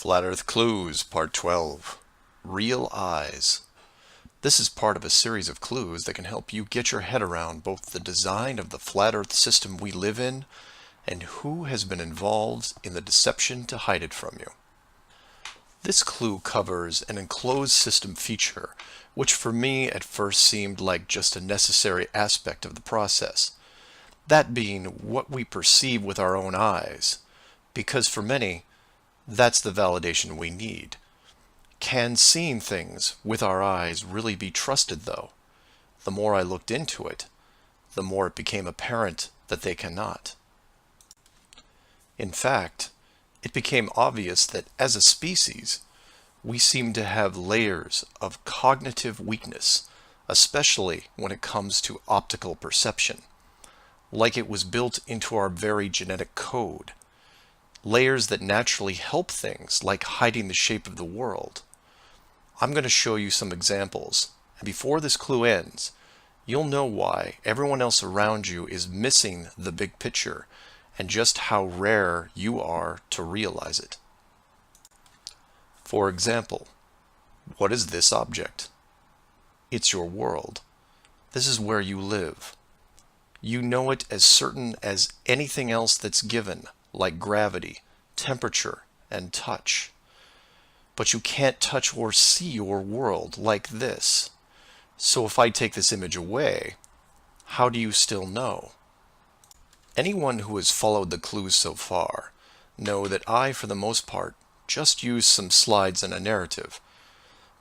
Flat Earth Clues, Part 12. Real Eyes. This is part of a series of clues that can help you get your head around both the design of the flat Earth system we live in and who has been involved in the deception to hide it from you. This clue covers an enclosed system feature, which for me at first seemed like just a necessary aspect of the process. That being what we perceive with our own eyes, because for many, that's the validation we need. Can seeing things with our eyes really be trusted, though? The more I looked into it, the more it became apparent that they cannot. In fact, it became obvious that as a species, we seem to have layers of cognitive weakness, especially when it comes to optical perception, like it was built into our very genetic code. Layers that naturally help things like hiding the shape of the world. I'm going to show you some examples, and before this clue ends, you'll know why everyone else around you is missing the big picture and just how rare you are to realize it. For example, what is this object? It's your world. This is where you live. You know it as certain as anything else that's given, like gravity, temperature, and touch. But you can't touch or see your world like this. So if I take this image away, how do you still know? Anyone who has followed the clues so far know that I, for the most part, just use some slides and a narrative.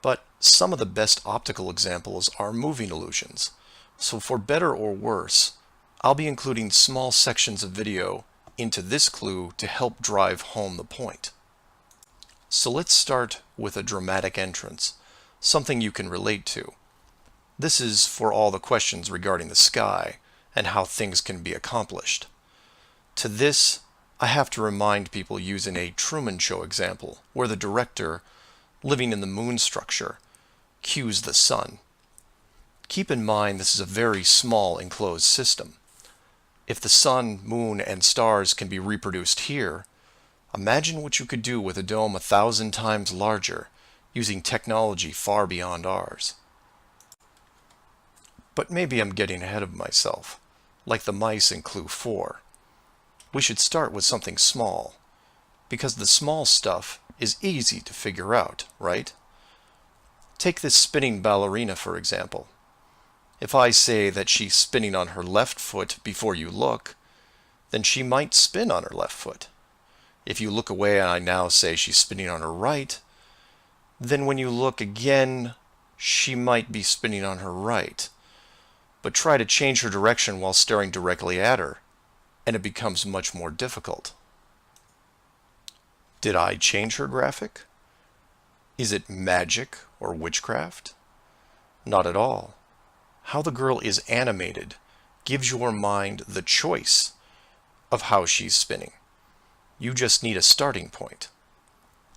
But some of the best optical examples are moving illusions. So for better or worse, I'll be including small sections of video into this clue to help drive home the point. So let's start with a dramatic entrance, something you can relate to. This is for all the questions regarding the sky and how things can be accomplished. To this, I have to remind people using a Truman Show example, where the director, living in the moon structure, cues the sun. Keep in mind this is a very small enclosed system. If the sun, moon, and stars can be reproduced here, imagine what you could do with a dome 1,000 times larger, using technology far beyond ours. But maybe I'm getting ahead of myself, like the mice in Clue 4. We should start with something small, because the small stuff is easy to figure out, right? Take this spinning ballerina, for example. If I say that she's spinning on her left foot before you look, then she might spin on her left foot. If you look away and I now say she's spinning on her right, then when you look again, she might be spinning on her right. But try to change her direction while staring directly at her, and it becomes much more difficult. Did I change her graphic? Is it magic or witchcraft? Not at all. How the girl is animated gives your mind the choice of how she's spinning. You just need a starting point.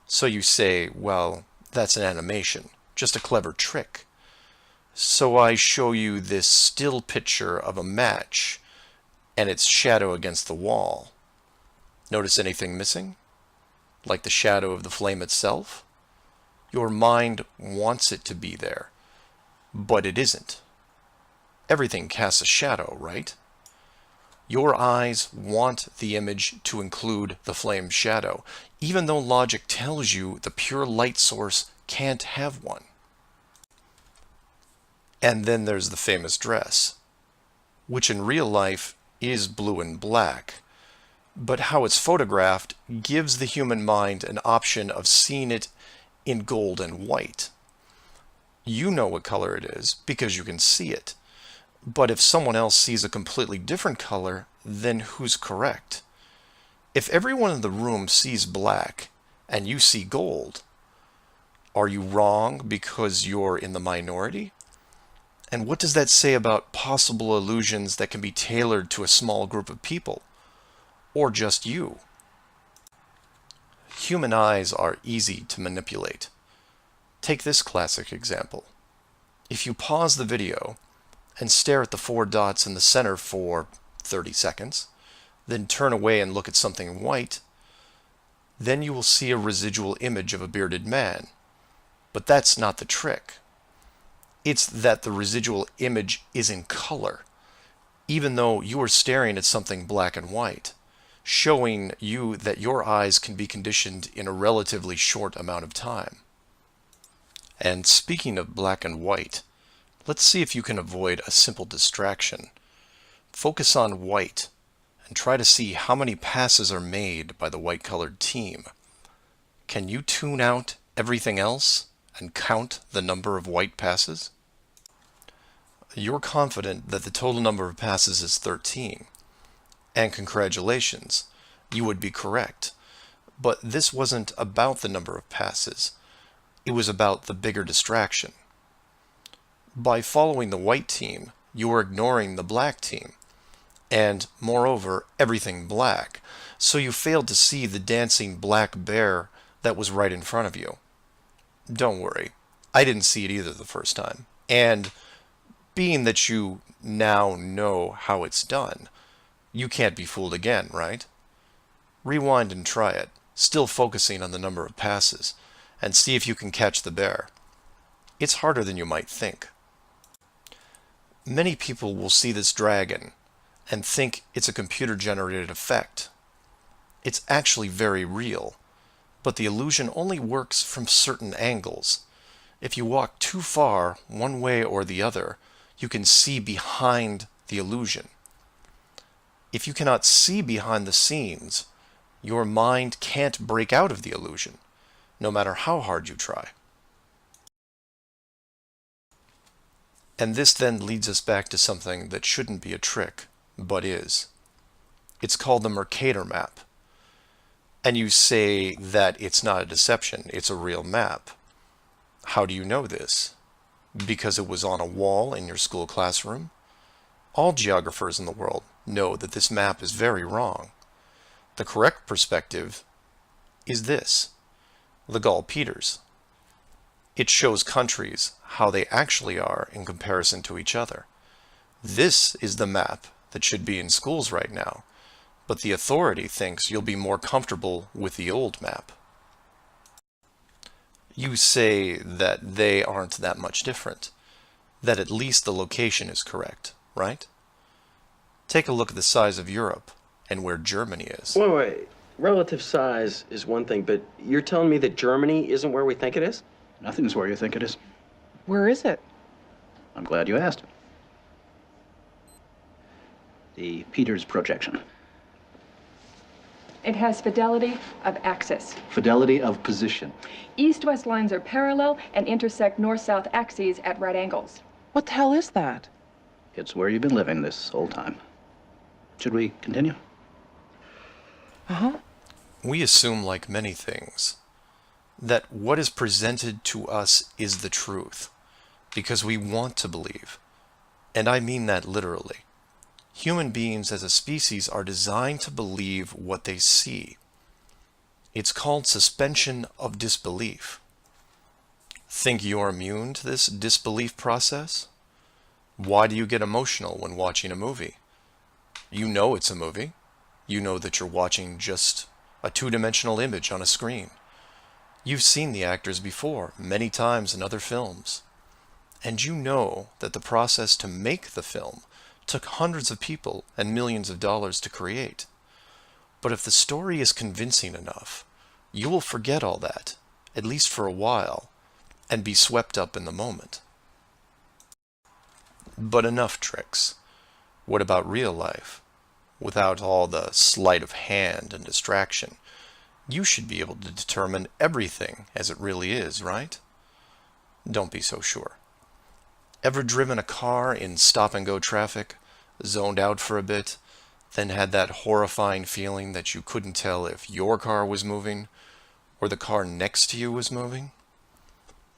So you say, well, that's an animation, just a clever trick. So I show you this still picture of a match and its shadow against the wall. Notice anything missing? Like the shadow of the flame itself? Your mind wants it to be there, but it isn't. Everything casts a shadow, right? Your eyes want the image to include the flame's shadow, even though logic tells you the pure light source can't have one. And then there's the famous dress, which in real life is blue and black, but how it's photographed gives the human mind an option of seeing it in gold and white. You know what color it is because you can see it. But if someone else sees a completely different color, then who's correct? If everyone in the room sees black and you see gold, are you wrong because you're in the minority? And what does that say about possible illusions that can be tailored to a small group of people? Or just you? Human eyes are easy to manipulate. Take this classic example. If you pause the video and stare at the 4 dots in the center for 30 seconds, then turn away and look at something white, then you will see a residual image of a bearded man. But that's not the trick. It's that the residual image is in color, even though you are staring at something black and white, showing you that your eyes can be conditioned in a relatively short amount of time. And speaking of black and white, let's see if you can avoid a simple distraction. Focus on white and try to see how many passes are made by the white-colored team. Can you tune out everything else and count the number of white passes? You're confident that the total number of passes is 13. And congratulations, you would be correct. But this wasn't about the number of passes. It was about the bigger distraction. By following the white team, you are ignoring the black team, and moreover, everything black, so you failed to see the dancing black bear that was right in front of you. Don't worry, I didn't see it either the first time, and being that you now know how it's done, you can't be fooled again, right? Rewind and try it, still focusing on the number of passes, and see if you can catch the bear. It's harder than you might think. Many people will see this dragon and think it's a computer-generated effect. It's actually very real, but the illusion only works from certain angles. If you walk too far one way or the other, you can see behind the illusion. If you cannot see behind the scenes, your mind can't break out of the illusion, no matter how hard you try. And this then leads us back to something that shouldn't be a trick, but is. It's called the Mercator map. And you say that it's not a deception, it's a real map. How do you know this? Because it was on a wall in your school classroom? All geographers in the world know that this map is very wrong. The correct perspective is this, the Gall-Peters. It shows countries how they actually are in comparison to each other. This is the map that should be in schools right now, but the authority thinks you'll be more comfortable with the old map. You say that they aren't that much different, that at least the location is correct, right? Take a look at the size of Europe and where Germany is. Wait. Relative size is one thing, but you're telling me that Germany isn't where we think it is? Nothing's where you think it is. Where is it? I'm glad you asked. The Peters projection. It has fidelity of axis. Fidelity of position. East-west lines are parallel and intersect north-south axes at right angles. What the hell is that? It's where you've been living this whole time. Should we continue? Uh-huh. We assume, like many things, that what is presented to us is the truth, because we want to believe. And I mean that literally. Human beings as a species are designed to believe what they see. It's called suspension of disbelief. Think you're immune to this disbelief process? Why do you get emotional when watching a movie? You know it's a movie. You know that you're watching just a two-dimensional image on a screen. You've seen the actors before, many times in other films. And you know that the process to make the film took hundreds of people and millions of dollars to create. But if the story is convincing enough, you will forget all that, at least for a while, and be swept up in the moment. But enough tricks. What about real life? Without all the sleight of hand and distraction, you should be able to determine everything as it really is, right? Don't be so sure. Ever driven a car in stop-and-go traffic, zoned out for a bit, then had that horrifying feeling that you couldn't tell if your car was moving or the car next to you was moving?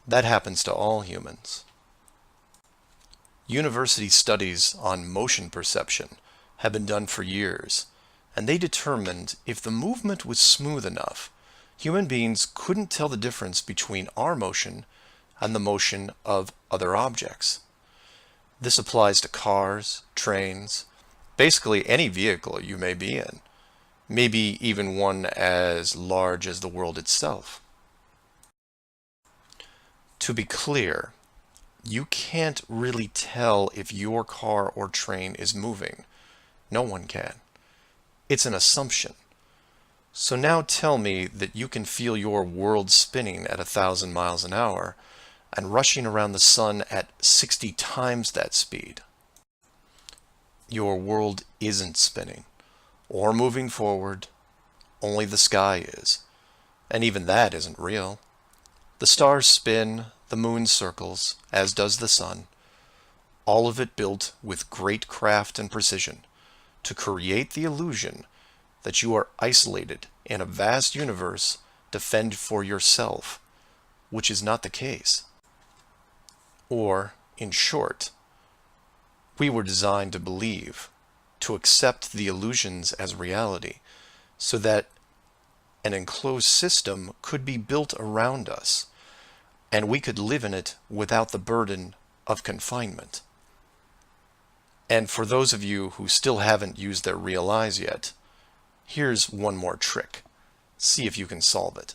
That happens to all humans. University studies on motion perception have been done for years, and they determined if the movement was smooth enough, human beings couldn't tell the difference between our motion and the motion of other objects. This applies to cars, trains, basically any vehicle you may be in. maybe even one as large as the world itself. To be clear, you can't really tell if your car or train is moving. No one can. It's an assumption. So now tell me that you can feel your world spinning at 1,000 miles an hour and rushing around the sun at 60 times that speed. Your world isn't spinning or moving forward, only the sky is. And even that isn't real. The stars spin, the moon circles, as does the sun, all of it built with great craft and precision to create the illusion that you are isolated in a vast universe to fend for yourself, which is not the case. Or, in short, we were designed to believe, to accept the illusions as reality, so that an enclosed system could be built around us, and we could live in it without the burden of confinement. And for those of you who still haven't used their real eyes yet, here's one more trick. See if you can solve it.